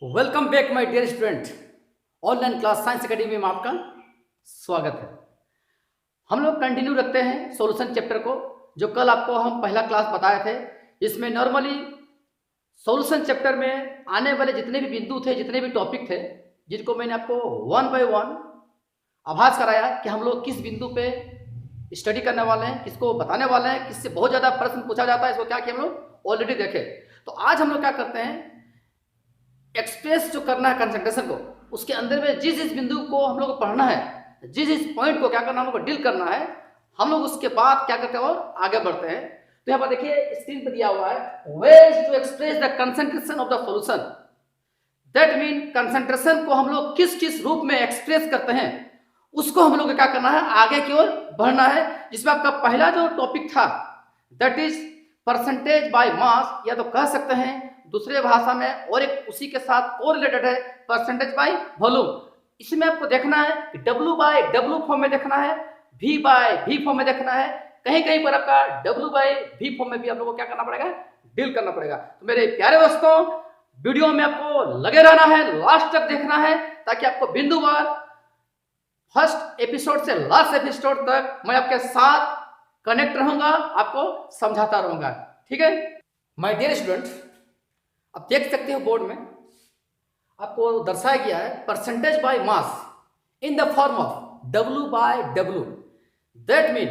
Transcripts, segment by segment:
Welcome back my dear student. Online class science academy में आपका स्वागत है। हम लोग कंटिन्यू रखते हैं सॉल्यूशन चैप्टर को, जो कल आपको हम पहला क्लास बताए थे। इसमें नॉर्मली सॉल्यूशन चैप्टर में आने वाले जितने भी बिंदु थे, जितने भी टॉपिक थे, जिनको मैंने आपको वन बाय वन आभास कराया कि हम लोग किस बिंदु पे स्टडी करने वाले हैं, किसको बताने वाले हैं, किससे बहुत ज़्यादा प्रश्न पूछा जाता है, इसको क्या किया हम लोग ऑलरेडी देखे। तो आज हम लोग क्या करते हैं, एक्सप्रेस जो करना है कंसंट्रेशन को, उसके अंदर में जिस बिंदु को हम लोग को पढ़ना है, जिस पॉइंट को क्या करना है, हम लोग को डील करना है, हम लोग उसके बाद क्या करते हैं और आगे बढ़ते हैं। तो यहाँ पर देखिए स्क्रीन पर दिया हुआ है ways to express the concentration of the solution. That mean concentration को हम लोग किस किस रूप में एक्सप्रेस करते हैं, उसको हम लोग को क्या करना है, आगे की ओर बढ़ना है। जिसमें आपका पहला जो टॉपिक था दैट इज परसेंटेज बाय मास, या तो कह सकते हैं दूसरे भाषा में, और एक उसी के साथ कोरिलेटेड है परसेंटेज बाय वॉल्यूम। इसमें आपको देखना है कि W बाय W फॉर्म में देखना है, V बाय V फॉर्म में देखना है। कहीं कहीं पर आपका W बाय V फॉर्म में भी आप लोगों को क्या करना पड़ेगा, डील करना पड़ेगा। तो मेरे प्यारे दोस्तों, वीडियो में आपको लगे रहना है, लास्ट तक देखना है, ताकि आपको बिंदुवार फर्स्ट एपिसोड से लास्ट एपिसोड तक मैं आपके साथ कनेक्ट रहूंगा, आपको समझाता रहूंगा। ठीक है माय डियर स्टूडेंट, अब देख सकते हो बोर्ड में आपको दर्शाया गया है percentage by mass in the form of W by W। That mean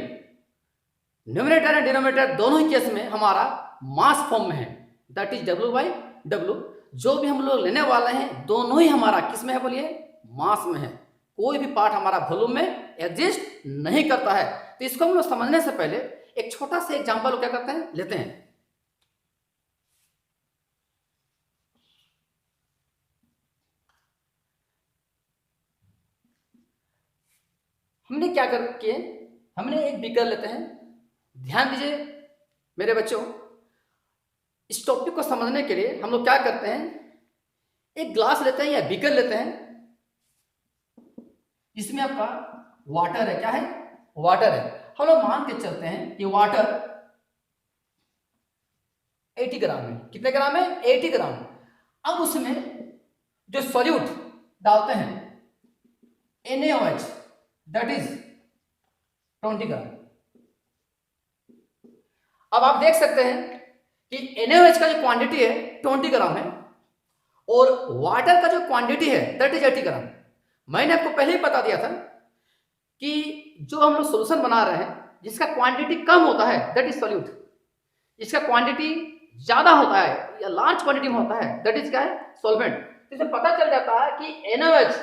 numerator and denominator दोनों ही केस में हमारा मास फॉर्म में है, that is W by W। जो भी हम लोग लेने वाले हैं दोनों ही हमारा किस में है, बोलिए मास में है। कोई भी पार्ट हमारा वॉल्यूम में एग्जिस्ट नहीं करता है। तो इसको हम लोग समझने से पहले एक छोटा सा एग्जांपल क्या करते हैं, लेते हैं। हमने क्या कर किए, हमने एक बीकर लेते हैं। ध्यान दीजिए मेरे बच्चों, इस टॉपिक को समझने के लिए हम लोग क्या करते हैं, एक ग्लास लेते हैं या बीकर लेते हैं, इसमें आपका वाटर है। क्या है, वाटर है। हम लोग मान के चलते हैं कि वाटर 80 ग्राम है। कितने ग्राम है, 80 ग्राम। अब उसमें जो सॉल्यूट डालते हैं NaOH, दैट इज 20 ग्राम। अब आप देख सकते हैं कि NaOH का जो क्वांटिटी है 20 ग्राम है, और वाटर का जो क्वांटिटी है दैट इज 80 ग्राम। मैंने आपको पहले ही बता दिया था कि जो हम लोग सोल्यूशन बना रहे हैं, जिसका क्वांटिटी कम होता है दैट इज सॉल्यूट, जिसका क्वांटिटी ज्यादा होता है या लार्ज क्वांटिटी में होता है दैट इज क्या है, सॉल्वेंट। तो इससे पता चल जाता है कि NaOH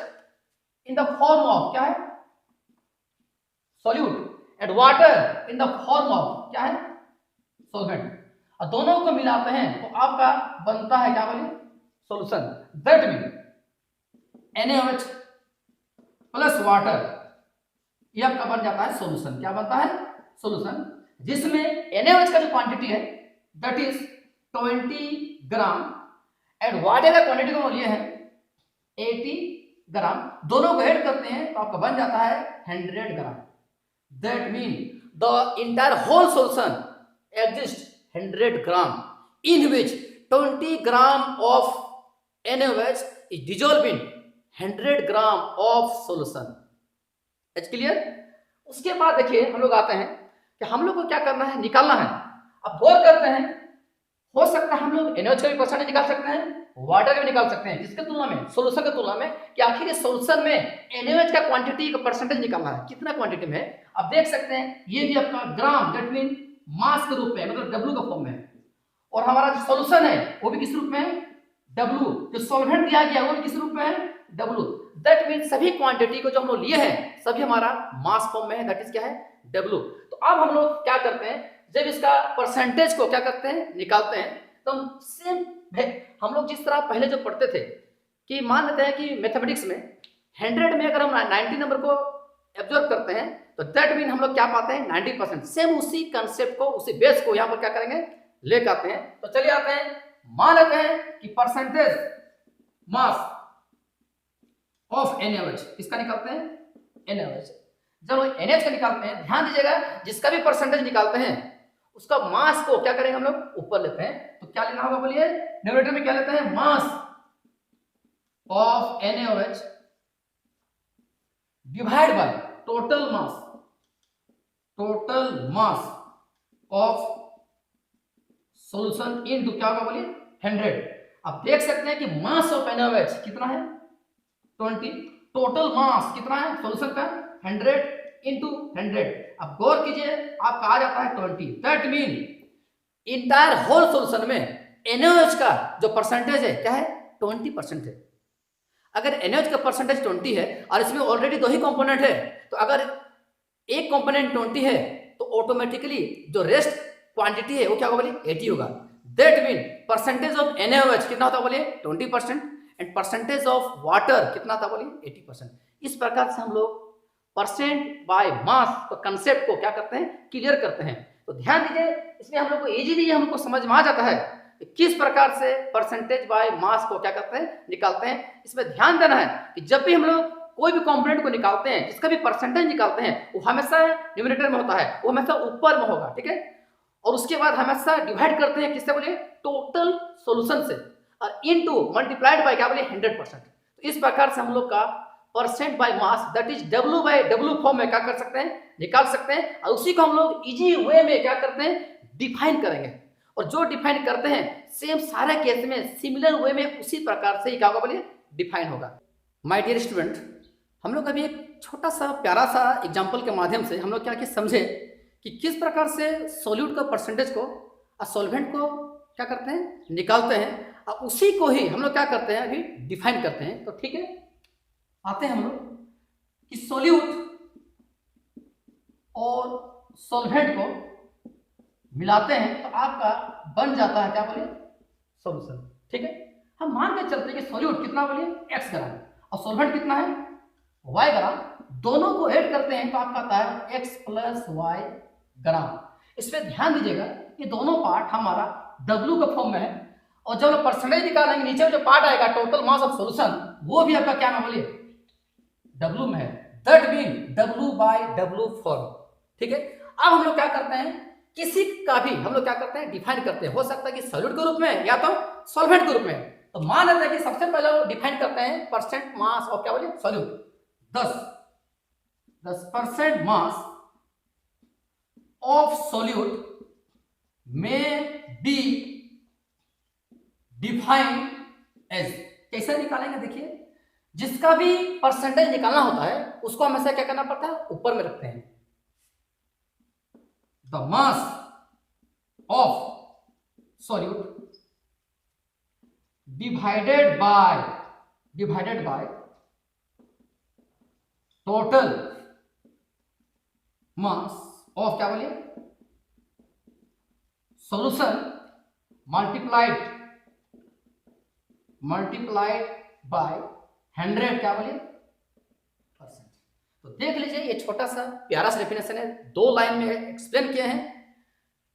in the form of क्या है, solute, and water in the form of क्या है, सॉल्वेंट। और दोनों को मिलाते हैं तो आपका बनता है क्या, बोलिए solution. That mean NaOH plus water, ये आपका बन जाता है सॉल्यूशन। क्या बनता है, सॉल्यूशन, जिसमें NaOH का जो क्वांटिटी है that is 20 gram, and water का क्वांटिटी को लिए है 80 ग्राम। दोनों को ऐड करते हैं तो आपका बन जाता है 100 gram. That mean the entire whole solution exist 100 gram, in which 20 gram of NaOH is dissolved in 100 gram of solution। It's clear. उसके बाद देखिए हम लोग आते हैं कि हम लोग को क्या करना है, निकालना है। अब गौर करते हैं, हो सकता है हम लोग NaOH का भी परसेंटेज निकाल सकते हैं, वाटर का भी निकाल सकते हैं, जिसके तुलना में, सोल्यूशन के तुलना में, कि आखिर इस सोल्यूशन में NaOH का क्वांटिटी का परसेंटेज निकालना है, कितना क्वांटिटी में है। अब देख सकते हैं ये भी आपका ग्राम, दैट मीन मास के रूप में, मतलब W का फॉर्म में है, और हमारा जो सॉल्यूशन है वो भी किस रूप में है, W। जो सॉल्वेंट दिया गया वो भी किस रूप में है, W। दैट मीन सभी क्वांटिटी को जो हम लोग लिए हैं सभी हमारा मास फॉर्म में है, दैट इज क्या है, W। तो अब हम लोग क्या करते हैं, जब इसका परसेंटेज को क्या करते हैं, निकालते हैं, तो हम सेम हम लोग जिस तरह पहले जो पढ़ते थे कि मान लेते हैं कि मैथमेटिक्स में 100 में अगर हम 90 नंबर को एब्जॉर्ब करते हैं तो दैट मीन हम लोग क्या पाते हैं, 90%। सेम उसी कंसेप्ट को, उसी बेस को यहाँ पर क्या करेंगे, लेकर आते हैं। तो चलिए आते हैं, मान लेते हैं कि परसेंटेज मास ऑफ NaOH, किसका निकालते हैं, NaOH। जब NaOH का निकालते हैं, ध्यान दीजिएगा, जिसका भी परसेंटेज निकालते हैं उसका मास को क्या करेंगे हम लोग, ऊपर लेते हैं। तो क्या लेना होगा, बोलिए न्यूमरेटर में क्या लेते हैं, mass, of NaOH divide by total mass of solution into क्या होगा बोलिए 100। अब देख सकते हैं कि मास ऑफ NaOH कितना है 20, टोटल मास कितना है सॉल्यूशन का 100 इंटू 100। अब गौर कीजिए आपका आ जाता है 20। That mean entire whole solution में NaOH का जो परसेंटेज है क्या है 20% है। अगर NaOH का परसेंटेज 20 है और इसमें ऑलरेडी 2 ही कंपोनेंट है, तो अगर एक कंपोनेंट 20 है तो ऑटोमेटिकली जो रेस्ट क्वांटिटी है वो क्या होगा बोलिए 80 होगा। That mean percentage of NaOH कितना होता है बोलिए 20% एंड परसेंटेज ऑफ वाटर कितना था बोलिए 80%। इस प्रकार से हम लोग परसेंट बाय मास तो कंसेप्ट को क्या करते हैं क्लियर करते हैं। तो ध्यान दीजिए इसमें हम लोग को इजीली हमको समझ में आ जाता है कि किस प्रकार से परसेंटेज बाय मास को क्या करते हैं निकालते हैं। इसमें ध्यान देना है कि जब भी हम लोग कोई भी कंपोनेंट को निकालते हैं जिसका भी परसेंटेज निकालते हैं वो हमेशा न्यूमरेटर में होता है, वो हमेशा ऊपर में होगा, ठीक है। और उसके बाद हमेशा डिवाइड करते हैं किससे बोलिए टोटल सॉल्यूशन से और इनटू मल्टीप्लाइड बाय क्या बोलिए 100%। तो इस प्रकार से हम लोग का percent by mass that is W by W form में क्या कर सकते हैं निकाल सकते हैं। और उसी को हम लोग इजी वे में क्या करते हैं डिफाइन करेंगे। और जो डिफाइन करते हैं सेम सारे केस में सिमिलर वे में उसी प्रकार से ही क्या होगा बोलिए डिफाइन होगा। माय डियर स्टूडेंट, हम लोग अभी एक छोटा सा प्यारा सा एग्जांपल के माध्यम से हम लोग क्या समझे कि किस प्रकार से सॉल्यूट का परसेंटेज को और सॉल्वेंट को क्या करते हैं निकालते हैं, और उसी को ही हम लोग क्या करते हैं अभी डिफाइन करते हैं। तो ठीक है, आते हैं हम लोग कि सॉल्यूट और सॉल्वेंट को मिलाते हैं तो आपका बन जाता है क्या बोलिए सॉल्यूशन, ठीक है। हम मान के चलते हैं कि सॉल्यूट कितना बोलिए x ग्राम और सॉल्वेंट कितना है y ग्राम, दोनों को ऐड करते हैं तो आपका आता है x प्लस वाई ग्राम। इसमें ध्यान दीजिएगा ये दोनों पार्ट हमारा W के फॉर्म में है और जब हम परसेंटेज निकालेंगे नीचे में जो पार्ट आएगा टोटल मास ऑफ सॉल्यूशन वो भी आपका क्या है बोलिए W में है। That mean W by W form, ठीक है। अब हम लोग क्या करते हैं किसी का भी हम लोग क्या करते हैं डिफाइन करते हैं, हो सकता है कि सॉल्यूट के रूप में या तो सॉल्वेंट के रूप में। तो मान लेते हैं कि सबसे पहले डिफाइन करते हैं परसेंट मास ऑफ क्या बोलिए सॉल्यूट 10% मास ऑफ सॉल्यूट में बी डिफाइन एज। कैसे निकालेंगे देखिए, जिसका भी परसेंटेज निकालना होता है उसको हमेशा क्या करना पड़ता है ऊपर में रखते हैं। The mass of solute divided by total mass of क्या बोलिए सॉल्यूशन मल्टीप्लाइड बाय 100 क्या बोलिए परसेंट। तो देख लीजिए ये छोटा सा प्यारा सा डेफिनेशन है, 2 लाइन में एक्सप्लेन किए हैं।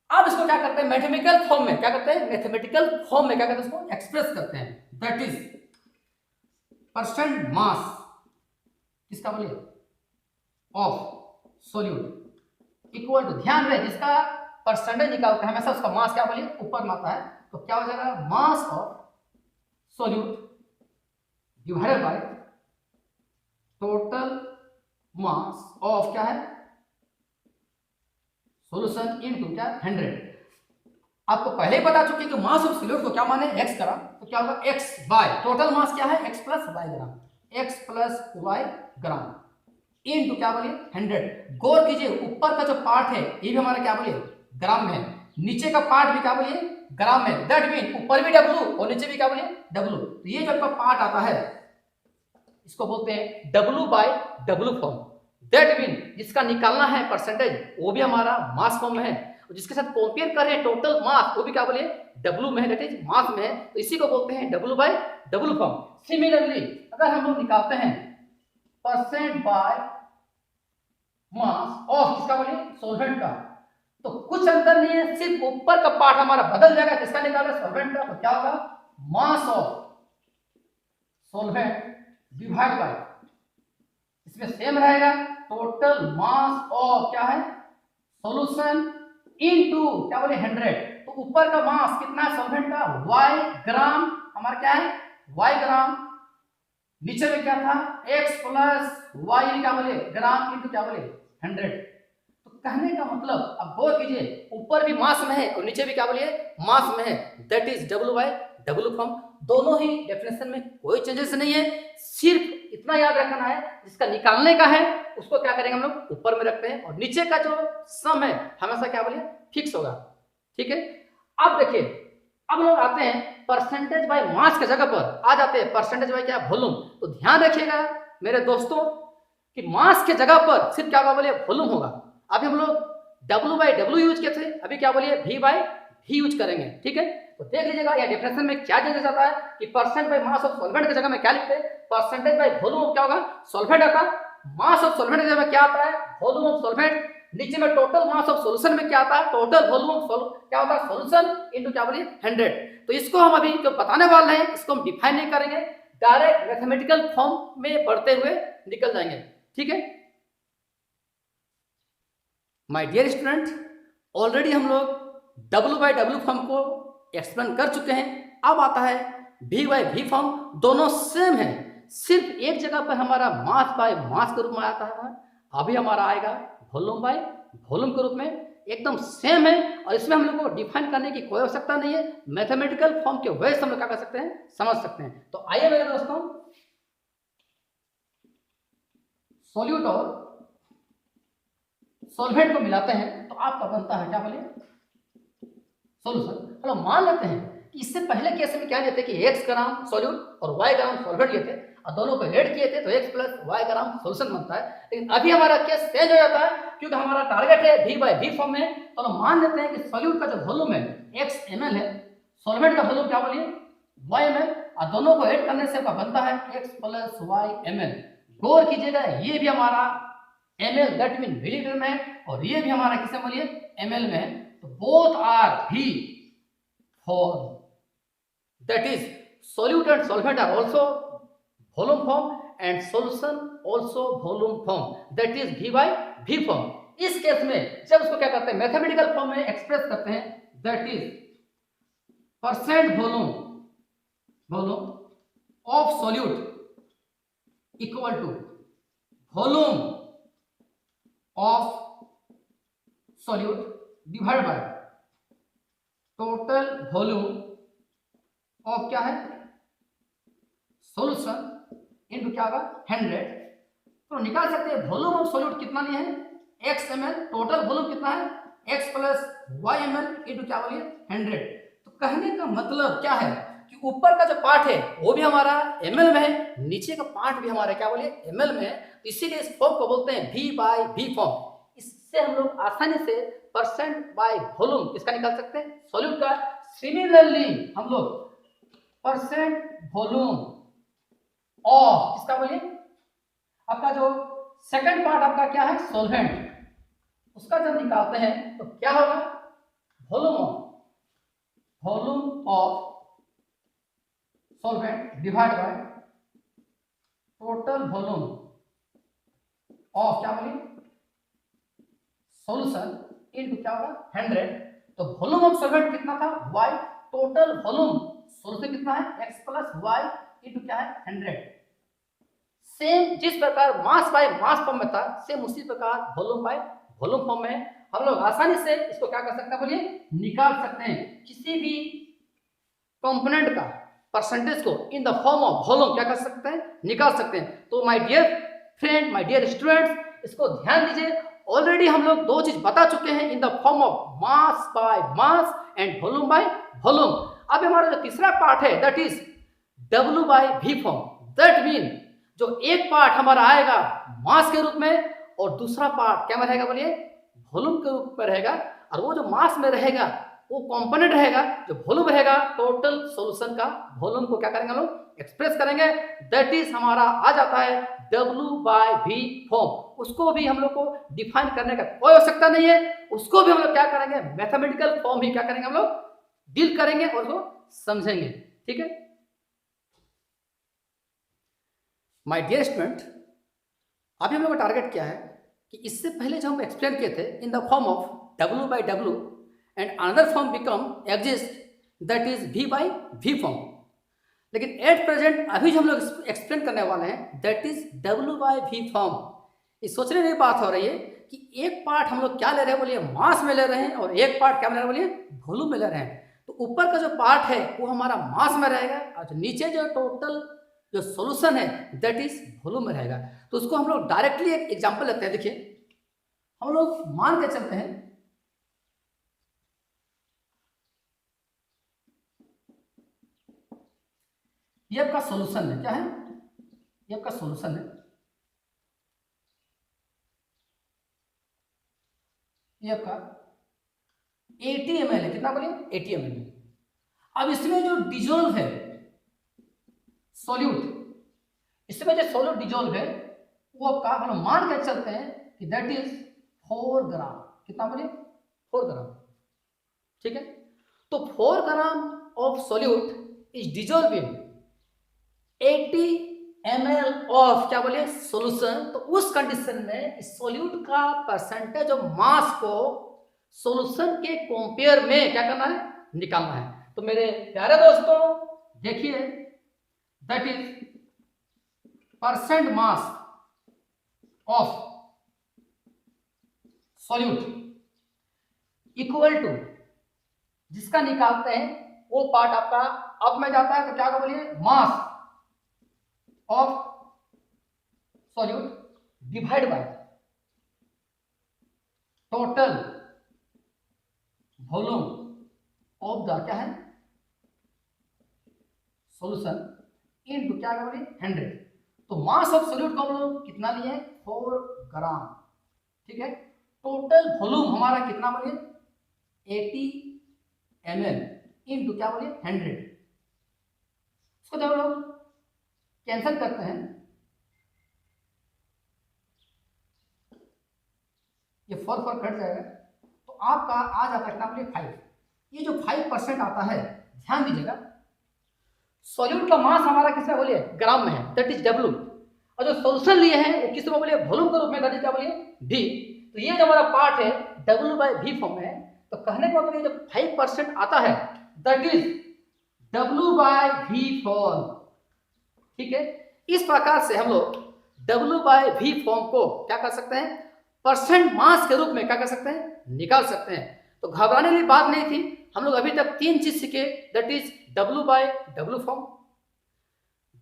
अब इसको क्या करते हैं मैथमेटिकल फॉर्म में क्या करते हैं इसको एक्सप्रेस करते हैं। दैट इज परसेंट मास किसका बोलिए ऑफ सॉल्यूट इक्वल टू, ध्यान रहे जिसका परसेंटेज निकालते हैं हमेशा उसका मास क्या बोलिए ऊपर में आता है। तो क्या हो जाएगा मास of solute divided by total mass of क्या है सॉल्यूशन इनटू क्या 100। आपको पहले ही बता चुके कि मास ऑफ सॉल्यूट को क्या माने x ग्राम, तो क्या होगा x बाय टोटल मास क्या है x प्लस वाई ग्राम इनटू क्या बोलिए 100। गौर कीजिए ऊपर का जो पार्ट है ये भी हमारा क्या बोलिए ग्राम में है, नीचे का पार्ट भी क्या बोलिए ग्राम में। दैट मीन ऊपर भी W और नीचे भी क्या बोलिए W। तो ये जो आपका पार्ट आता है इसको बोलते हैं W by W form. That mean जिसका निकालना है परसेंटेज वो भी हमारा मास फॉर्म में है, और जिसके साथ कंपेयर कर रहे हैं टोटल मास वो भी क्या बोलिए W में है, दैट इज मास में है। तो इसी को बोलते हैं W by W form. Similarly अगर हम लोग निकालते हैं परसेंट बाय मास ऑफ किसका बोलिए सॉल्वेंट का, तो कुछ अंतर नहीं है, सिर्फ ऊपर का पार्ट हमारा बदल जाएगा, किसका निकाला सॉल्वेंट का। तो क्या होगा mass of solvent divide by इसमें सेम रहेगा टोटल मास ऑफ क्या है सॉल्यूशन इनटू क्या बोले 100। तो ऊपर का मास कितना है सॉल्वेंट का y ग्राम, हमारा क्या है y ग्राम नीचे में क्या था x प्लस वाई क्या बोले ग्राम इंटू क्या बोले 100। तो कहने का मतलब अब गौर कीजिए, ऊपर भी मास में है और नीचे भी क्या बोलिए मास में है, दैट इज W/W फॉर्म। दोनों ही डेफिनेशन में कोई चेंजेस नहीं है, सिर्फ इतना याद रखना है जिसका निकालने का है उसको क्या करेंगे हम लोग ऊपर में रखते हैं, और नीचे का जो सम है हमेशा क्या बोलिए फिक्स होगा। ठीक है, अब देखिए अब लोग आते हैं परसेंटेज बाय मास के जगह पर आ जाते हैं परसेंटेज बाय क्या वॉल्यूम। तो ध्यान रखिएगा मेरे दोस्तों कि मास के जगह पर सिर्फ क्या बोलिए वॉल्यूम होगा। अभी हम लोग W/W यूज किए थे, अभी क्या बोलिए V/V यूज करेंगे। ठीक है, तो देख लीजिएगा या डेफिनेशन में क्या चेंजेस आता है कि percent by mass of solvent की जगह में क्या लिखते हैं परसेंटेज बाय वॉल्यूम क्या होगा सॉल्वेंट आता, मास ऑफ सॉल्वेंट की जगह में क्या आता है वॉल्यूम ऑफ सॉल्वेंट, नीचे में टोटल मास ऑफ सॉल्यूशन में क्या आता है टोटल वॉल्यूम ऑफ क्या होता है सॉल्यूशन इनटू क्या बोलिए 100। तो इसको हम अभी जो बताने वाले हैं इसको हम डिफाइन नहीं करेंगे, डायरेक्ट मैथमेटिकल फॉर्म में बढ़ते हुए निकल जाएंगे। ठीक है माय डियर स्टूडेंट, ऑलरेडी हम लोग W/W फॉर्म को एक्सप्लेन कर चुके हैं। अब आता है V/V फॉर्म, दोनों सेम है, सिर्फ एक जगह पर हमारा मास बाय मास के रूप में आता है, अभी हमारा आएगा वॉल्यूम बाय वॉल्यूम के रूप में, एकदम सेम है। और इसमें हम लोग को डिफाइन करने की कोई आवश्यकता नहीं है, मैथमेटिकल फॉर्म के वजह से हम लोग क्या कर सकते हैं समझ सकते हैं। तो आइए मेरे दोस्तों सॉल्यूट और सॉल्वेंट को मिलाते हैं तो आपका बनता है क्या बोलिए सॉल्यूशन। चलो मान लेते हैं कि इससे पहले केस में क्या लेते कि x ग्राम सॉल्यूट और y ग्राम सॉल्वेंट लेते और दोनों को ऐड किए थे तो x प्लस y ग्राम सॉल्यूशन बनता है। लेकिन अभी हमारा केस चेंज हो जाता है क्योंकि हमारा टारगेट है V/V फॉर्म में। तो मान लेते हैं कि सॉल्यूट का जो वॉल्यूम है x ml है, सॉल्वेंट का वॉल्यूम क्या बोलिए y ml, और दोनों को ऐड करने से बनता है x प्लस y ml। गौर कीजिएगा ये भी हमारा ml दैट मीन मिलीलीटर में है और ये भी हमारा किसमें बोलिए ml में है। तो both are V form, that is solute and solvent are also volume form and solution also volume form, that is V/V form। इस केस में जब उसको क्या करते हैं मैथमेटिकल फॉर्म में एक्सप्रेस करते हैं, that is percent volume of solute equal to volume of solute divide by total volume of क्या है सॉल्यूशन इनटू क्या होगा 100। तो निकाल सकते हैं वॉल्यूम ऑफ सॉल्यूट कितना लिए है x ml, टोटल वॉल्यूम कितना है x plus y ml into क्या बोलिए 100। तो कहने का मतलब क्या है कि ऊपर का जो पार्ट है वो भी हमारा ml में है, नीचे का पार्ट भी हमारा क्या बोलिए ml में है। तो इसीलिए इस फॉर्म को बोलते हैं V/V फॉर्म। इससे हम लोग आसानी से परसेंट बाय वॉल्यूम किसका निकाल सकते हैं सॉल्यूट का। सिमिलरली हम लोग परसेंट वॉल्यूम ऑफ किसका बोलिए आपका जो सेकंड पार्ट आपका क्या है सॉल्वेंट, उसका जब निकालते हैं तो क्या होगा volume of solvent divide by total volume of क्या बोलिए सॉल्यूशन इनटू क्या होगा 100। तो वॉल्यूम ऑफ सॉल्वेंट कितना था y, टोटल वॉल्यूम सॉल्यूशन कितना है x प्लस y इनटू क्या है 100। सेम जिस प्रकार मास बाय मास फॉर्म में था सेम उसी प्रकार वॉल्यूम बाय वॉल्यूम फॉर्म में हम लोग आसानी से इसको क्या कर सकते हैं बोलिए निकाल सकते हैं। किसी भी कंपोनेंट का परसेंटेज को in the form of volume क्या कर सकते हैं निकाल सकते हैं। तो my dear friend my dear students इसको ध्यान दीजिए, ऑलरेडी हम लोग दो चीज बता चुके हैं इन the form of mass by mass and volume by volume. अब हमारा जो तीसरा पार्ट है that is W/V form, that mean जो एक पार्ट हमारा आएगा मास के रूप में और दूसरा पार्ट क्या में रहेगा बोलिए वॉल्यूम के रूप में रहेगा। और वो जो मास में रहेगा वो कंपोनेंट रहेगा, जो वॉल्यूम रहेगा टोटल सॉल्यूशन का वॉल्यूम को क्या करेंगे हम लोग एक्सप्रेस करेंगे, दैट इज हमारा आ जाता है W/V फॉर्म। उसको भी हम लोग को डिफाइन करने का कोई आवश्यकता नहीं है, उसको भी हम लोग क्या करेंगे मैथमेटिकल फॉर्म ही क्या करेंगे हम लोग डील करेंगे और उसको समझेंगे। ठीक है माय डियर स्टूडेंट, अभी हम लोग का टारगेट क्या है कि इससे पहले जो हम एक्सप्लेन किए थे इन the form of W/W and another form become exist that is V/V form. लेकिन एट प्रेजेंट अभी जो हम लोग एक्सप्लेन करने वाले हैं दैट इज W/V फॉर्म। ये सोचने की बात हो रही है कि एक पार्ट हम लोग क्या ले रहे हैं बोलिए, मास में ले रहे हैं, और एक पार्ट क्या ले रहे हैं बोलिए, वॉल्यूम में ले रहे हैं। तो ऊपर का जो पार्ट है वो हमारा मास में रहेगा, और जो नीचे जो टोटल जो सॉल्यूशन है दैट इज वॉल्यूम में रहेगा। तो उसको हम लोग डायरेक्टली एक एग्जांपल लेते हैं। देखिए हम लोग मान के चलते हैं ये आपका सॉल्यूशन है, क्या है, ये आपका सॉल्यूशन है। ये आपका 80 ml है, कितना बोलिए 80 ml। अब इसमें जो डिजोल्व है सॉल्यूट, इसमें जो सॉल्यूट डिजोल्व है वो आपका हम लोग मान के चलते हैं कि दैट इज 4 ग्राम, कितना बोलिए 4 ग्राम, ठीक है। तो 4 gram of solute is dissolve in 80 ml of क्या बोलिए सॉल्यूशन। तो उस कंडीशन में इस सॉल्यूट का परसेंटेज ऑफ मास को सॉल्यूशन के कंपेयर में क्या करना है, निकालना है। तो मेरे प्यारे दोस्तों देखिए that is percent mass of solute equal to, जिसका निकालते हैं वो पार्ट आपका अब में जाता है, तो क्या बोलिए मास of solute divide by total volume of the क्या है सॉल्यूशन इनटू क्या बोलिए 100। तो मास ऑफ सॉल्यूट को हम लोग कितना लिए 4 ग्राम, ठीक है। टोटल वॉल्यूम हमारा कितना बोलिए 80 ml इनटू क्या बोलिए 100। इसको जब हम लोग कैंसिल करते हैं, ये 4 कट जाएगा, तो आपका आ जाता है कितना बोलिए 5। ये जो 5% आता है ध्यान दीजिएगा, सॉल्यूट का मास हमारा किसमें बोलिए ग्राम में है, दैट इज W, और जो सॉल्यूशन लिए हैं वो किस में बोलिए वॉल्यूम के रूप में, दैट इज क्या बोलिए V। तो ये जो हमारा पार्ट है W/V फॉर्म में है। तो कहने का मतलब ये जो 5% आता है दैट इज W/V फॉर्म, ठीक है। इस प्रकार से हम लोग W/V फॉर्म को क्या कर सकते हैं, परसेंट मास के रूप में क्या कर सकते हैं, निकाल सकते हैं। तो घबराने की बात नहीं थी, हम लोग अभी तक 3 चीज सीखे, that is W/W form,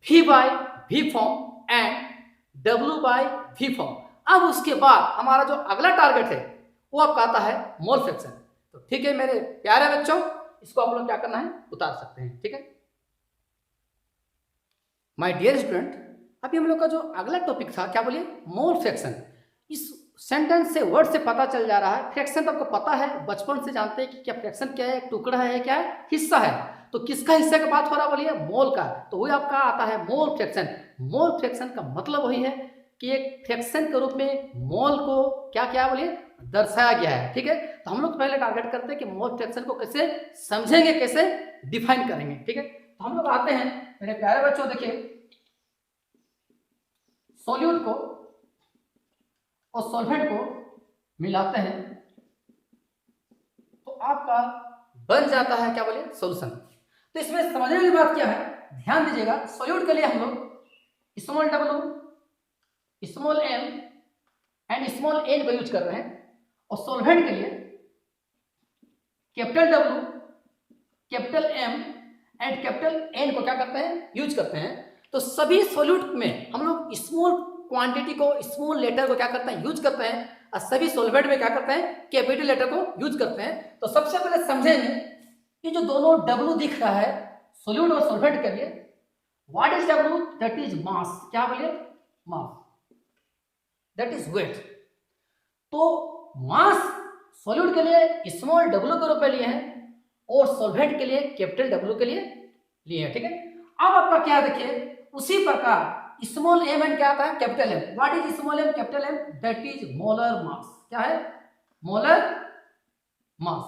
V/V form and W/V form. अब उसके बाद हमारा जो अगला टारगेट है वो आपका आता है मोल फ्रैक्शन। तो ठीक है मेरे प्यारे बच्चों, इसको आप लोग क्या करना है उतार सकते हैं, ठीक है। माय डियर स्टूडेंट, अभी हम लोग का जो अगला टॉपिक था क्या बोलिए मोल फ्रैक्शन। इस सेंटेंस से वर्ड से पता चल जा रहा है, फ्रैक्शन तो आपको पता है, बचपन से जानते हैं कि क्या फ्रैक्शन क्या है, टुकड़ा है, क्या है हिस्सा है। तो किसका हिस्से का बात हो रहा बोलिए मोल का, तो वही आपका आता है मोल फ्रैक्शन। मोल फ्रैक्शन का मतलब वही है कि एक फ्रैक्शन के रूप में मोल को क्या क्या बोलिए दर्शाया गया है, ठीक है। तो हम लोग पहले टारगेट करते हैं कि मोल फ्रैक्शन को कैसे समझेंगे, कैसे डिफाइन करेंगे, ठीक है। तो हम लोग आते हैं मेरे प्यारे बच्चों, देखिए सॉल्यूट को और सॉल्वेंट को मिलाते हैं तो आपका बन जाता है क्या बोलिए सॉल्यूशन। तो इसमें समझने की बात क्या है, ध्यान दीजिएगा। सॉल्यूट के लिए हम लोग small W, small m and small n को यूज कर रहे हैं, और सॉल्वेंट के लिए capital W, capital M and capital N को क्या करते हैं यूज करते हैं। तो सभी सॉल्यूट में हम लोग स्मॉल क्वांटिटी को, स्मॉल लेटर को क्या करते हैं यूज करते हैं, और सभी सॉल्वेंट में क्या करते हैं कैपिटल लेटर को यूज करते हैं। तो सबसे पहले समझेंगे कि जो दोनों W दिख रहा है सॉल्यूट और सॉल्वेंट के लिए, what is W, that is मास, क्या बोलिए मास, दैट इज वेट। तो मास सॉल्यूट के लिए स्मॉल W के रूप में लिए हैं और सॉल्वेंट के लिए कैपिटल W के लिए लिए हैं, ठीक है। अब आपका क्या देखिए उसी प्रकार स्मॉल m एंड क्या आता है capital M, what is small m capital M, that is molar mass, क्या है मोलर मास।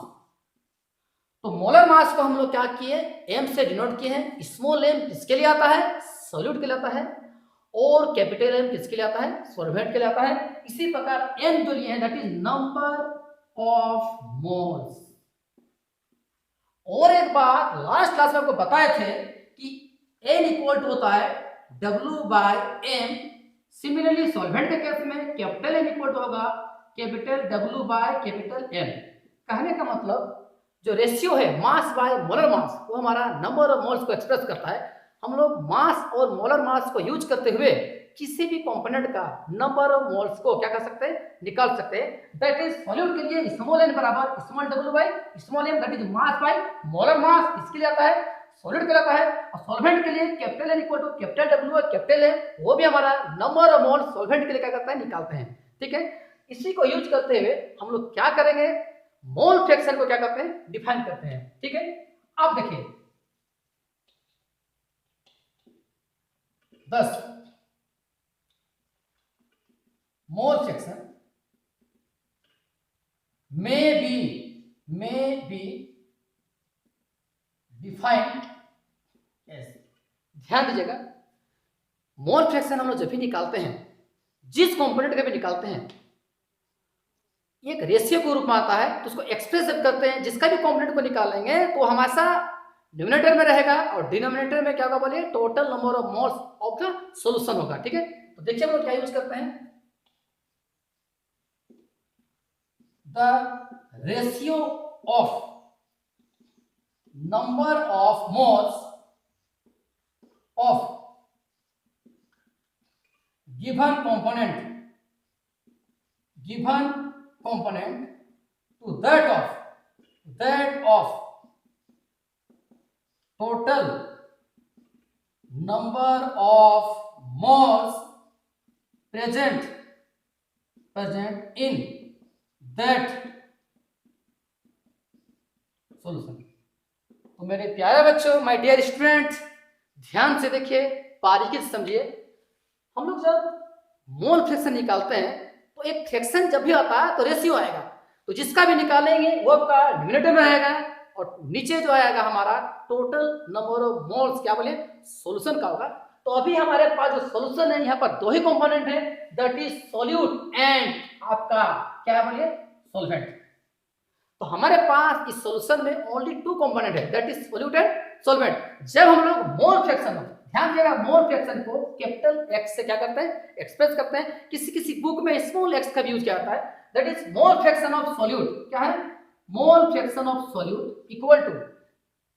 तो मोलर मास को हम लोग क्या किए m से डिनोट किए हैं। स्मॉल m किसके लिए आता है सॉल्यूट के लिए आता है, और कैपिटल M किसके लिए आता है सॉल्वेंट के लिए आता है। इसी प्रकार n जो लिए हैं that is number of moles. और एक बात लास्ट क्लास में आपको बताए थे कि एन इक्वल टू होता है W by M. Similarly solvent के केस में कैपिटल एन इक्वल टू होगा capital W by capital M. कहने का मतलब जो रेशियो है मास बाय मोलर मास वो हमारा नंबर ऑफ मोल्स को एक्सप्रेस करता है। हम लोग मास और मोलर मास को यूज करते हुए किसी भी कंपोनेंट का नंबर ऑफ मोल्स को क्या कर सकते हैं, निकाल सकते हैं। दैट इज सॉल्यूट के लिए स्मॉल एन बराबर small W by small M, that is mass by molar mass, इसके लिए आता है सॉलिड कहलाता है। और सॉल्वेंट के लिए capital N equal to capital W और कैपिटल एम, वो भी हमारा नंबर ऑफ मोल्स सॉल्वेंट के लिए क्या करता है, निकालते हैं। ठीक है, इसी को यूज करते हुए हम लोग क्या करेंगे, मोल फ्रैक्शन को क्या करते हैं, डिफाइन करते हैं। ठीक है, अब देखिए 10 mole fraction may be defined as, ध्यान दीजिएगा मोल फ्रैक्शन हम लोग जब भी निकालते हैं, जिस कंपोनेंट का भी निकालते हैं, एक रेशियो के रूप में आता है, तो उसको एक्सप्रेस जब करते हैं, जिसका भी कंपोनेंट को निकालेंगे तो हमेशा न्यूमरेटर में रहेगा और डिनोमिनेटर में क्या होगा बोलिए, total number of moles of the solution होगा। ठीक है, तो देखिए हम लोग क्या यूज करते हैं, the ratio of number of moles of given component to that of total number of moles present in that solution। तो मेरे प्यारे बच्चों, माय डियर स्टूडेंट, ध्यान से देखिए, बारीकी से समझिए। हम लोग जब मोल फ्रैक्शन निकालते हैं तो एक फ्रैक्शन जब भी आता है तो रेशियो आएगा, तो जिसका भी निकालेंगे वो आपका डिनोमिनेटर में रहेगा और नीचे जो आएगा हमारा टोटल नंबर ऑफ मोल्स क्या बोले, सॉल्यूशन का होगा। तो अभी हमारे पास जो सॉल्यूशन है, यहाँ पर दो ही कंपोनेंट है, दैट इज सॉल्यूट एंड आपका क्या बोलिए, सॉल्वेंट। तो हमारे पास इस सॉल्यूशन में ओनली टू कंपोनेंट है, that is solute and solvent. जब हम लोग मोल फ्रैक्शन, ध्यान दिएगा, मोल फ्रैक्शन को कैपिटल एक्स से क्या करते हैं, एक्सप्रेस करते हैं। किसी किसी बुक में स्मॉल एक्स का भी यूज किया जाता है, that is mole fraction of solute. क्या है, mole fraction of solute equal to,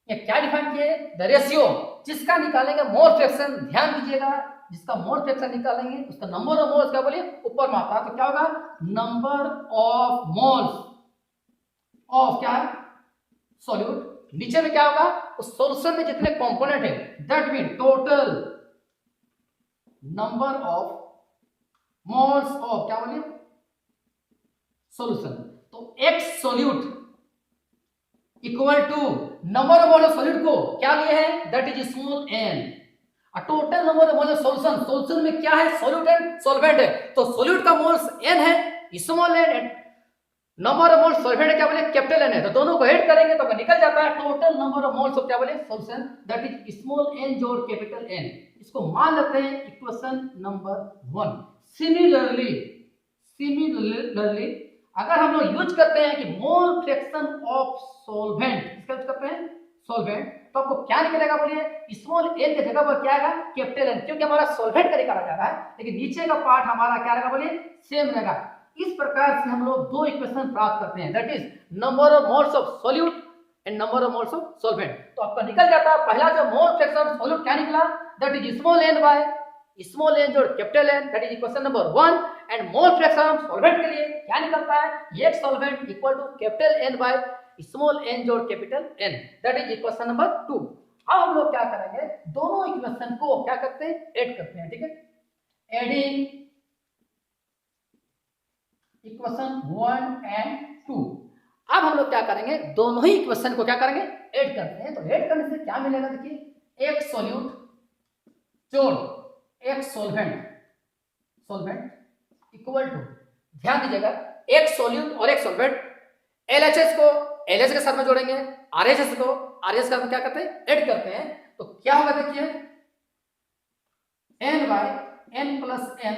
ये क्या डिफाइन किए, द रेशियो, जिसका निकालेंगे मोल फ्रैक्शन, ध्यान दीजिएगा, जिसका मोल फ्रैक्शन निकालेंगे उसका नंबर ऑफ मोल्स क्या बोलिए, ऊपर में आता है, तो क्या होगा, नंबर ऑफ मोल्स ऑफ क्या है, सॉल्यूट। नीचे में क्या होगा, उस सॉल्यूशन में जितने कंपोनेंट है, that mean total number of moles of क्या बोलिए, सॉल्यूशन। तो x solute equal to number of mole of solute को क्या लिए हैं, that is small n. Total number of mole of solution, solution में क्या है, सॉल्यूट एंड सॉल्वेंट है, तो सॉल्यूट का मोल्स एन है, small n, number of moles solvent क्या बोले, कैपिटल एन है, तो दोनों को ऐड करेंगे तो निकल जाता है total number of moles of क्या बोले, solution, that is small n जोड़ कैपिटल एन। इसको मान लेते हैं इक्वेशन नंबर 1। सिमिलरली अगर हम लोग यूज करते हैं कि मोल फ्रैक्शन ऑफ सॉल्वेंट, इसका यूज करते हैं सॉल्वेंट, तो आपको क्या निकलेगा बोलिए, स्मॉल एन की जगह पर क्या आएगा, कैपिटल एन, क्योंकि हमारा सॉल्वेंट का निकाला जा रहा है, लेकिन नीचे का पार्ट हमारा क्या रहेगा बोलिए, सेम रहेगा। इस प्रकार से हम लोग दो इक्वेशन प्राप्त करते हैं, that is number of moles of solute and number of moles of solvent. तो आपका निकल जाता है पहला जो मोल फ्रैक्शन ऑफ सॉल्यूट क्या निकला, that is small n by small n जोड़ capital n, that is equation number 1। And mole fraction of solvent के लिए क्या निकलता है, एक solvent equal to capital n by small n जोड़ capital n, that is equation number 2। अब हम लोग क्या करेंगे, दोनों इक्वेशन को क्या करते हैं, ऐड करते हैं। ठीक है, एडिंग इक्वेशन 1 एंड 2। अब हम लोग क्या करेंगे, दोनों ही इक्वेशन को क्या करेंगे, ऐड करते हैं। तो ऐड करने से क्या मिलेगा, देखिए, एक सॉल्यूट जोड़ एक सॉल्वेंट इक्वल टू, ध्यान दीजिएगा, एक सॉल्यूट और एक सॉल्वेंट, एलएचएस को एलएच के साथ में जोड़ेंगे, आरएचएस को आरएच के साथ में क्या करते हैं, ऐड करते हैं। तो क्या होगा, देखिए, n by n plus n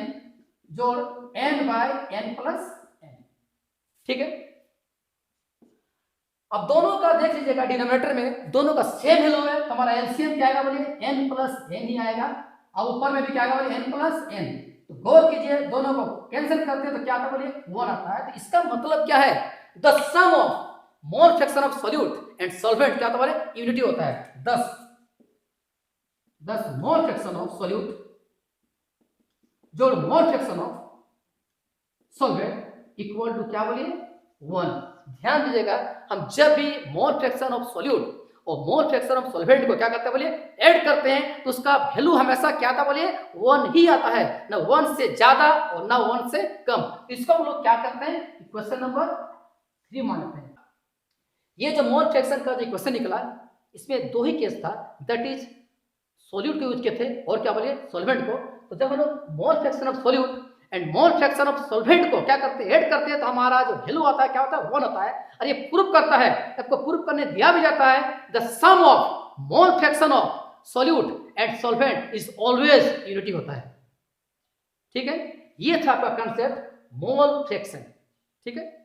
जोड़ n by n plus n। ठीक है, अब दोनों का देख लीजिएगा, डिनोमिनेटर में दोनों का सेम वैल्यू है, तो हमारा एलसीएम क्या आएगा बोलिए, n प्लस n ही आएगा। अब ऊपर में भी क्या आएगा बोलिए, n प्लस n। तो गौर कीजिए, दोनों को कैंसिल करते हैं तो क्या आता है बोलिए, 1 आता है। तो इसका मतलब क्या है, the sum of mole fraction of solute and solvent क्या होता है, यूनिटी होता है। 10 मोल फ्रैक्शन ऑफ सॉल्यूट जोड़ mole fraction of solvent equal to क्या बोलिए, 1। ध्यान दीजिएगा, हम जब भी मोल फ्रैक्शन ऑफ सॉल्यूट और मोल फ्रैक्शन ऑफ सॉल्वेंट को क्या करते हैं बोलिए, ऐड करते हैं, तो उसका वैल्यू हमेशा क्या आता बोलिए, 1 ही आता है, ना 1 से ज्यादा और ना 1 से कम। तो इसको हम लोग क्या करते हैं, इक्वेशन नंबर 3 मानते हैं। ये जो मोल फ्रैक्शन का जो इक्वेशन निकला, इसमें दो ही केस था, दैट इज सॉल्यूट को यूज किए थे और क्या बोलिए, सॉल्वेंट को। तो जब हम लोग मोल fraction of solute and mole fraction of solvent को क्या करते हैं, ऐड करते हैं, तो हमारा जो वैल्यू आता है क्या होता है, 1 होता है। और ये प्रूफ करता है, आपको प्रूफ करने दिया भी जाता है, the sum of mole fraction of solute and solvent is always unity होता है। ठीक है, ये था आपका कंसेप्ट मोल फ्रैक्शन। ठीक है।